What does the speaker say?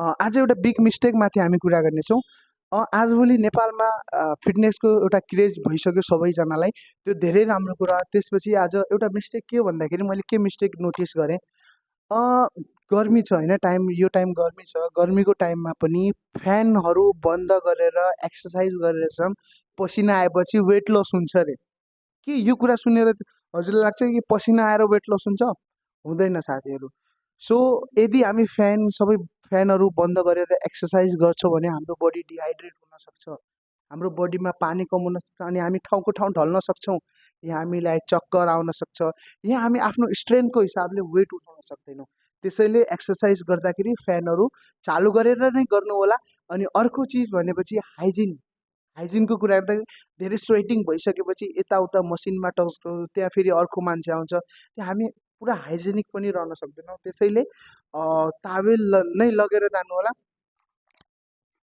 आज एउटा बिग मिस्टेकमाथि हामी कुरा गर्नेछौँ। आजभोलि नेपालमा फिटनेसको एउटा क्रेज भइसक्यो सबैजनालाई। त्यो धेरै राम्रो कुरा। त्यसपछि आज एउटा मिस्टेक के हो भन्दाखेरि मैले के मिस्टेक नोटिस गरेँ, गर्मी छ होइन, यो टाइम गर्मी छ। गर्मीको टाइममा पनि फ्यानहरू बन्द गरेर एक्सर्साइज गरेर चाहिँ पसिना आएपछि वेट लस हुन्छ अरे। के यो कुरा सुनेर हजुरलाई लाग्छ कि पसिना आएर वेट लस हुन्छ? हुँदैन साथीहरू। सो यदि हामी सबै फ्यानहरू बन्द गरेर एक्सर्साइज गर्छौँ भने हाम्रो बडी डिहाइड्रेट हुनसक्छ, हाम्रो बडीमा पानी कम हुन सक्छ अनि हामी ठाउँको ठाउँ ढल्न सक्छौँ। यहाँ हामीलाई चक्कर आउन सक्छ, यहाँ हामी आफ्नो स्ट्रेन्थको हिसाबले वेट उठाउन सक्दैनौँ। त्यसैले एक्सर्साइज गर्दाखेरि फ्यानहरू चालु गरेर नै गर्नु होला। अनि अर्को चिज भनेपछि हाइजिनको कुरा गर्दा धेरै स्वेटिङ भइसकेपछि यताउता मसिनमा टच गर्नु, त्यहाँ फेरि अर्को मान्छे आउँछ, त्यहाँ हामी पुरा हाइजेनिक पनि रहन सक्दैनौँ। त्यसैले तावेल नै लगेर जानु होला।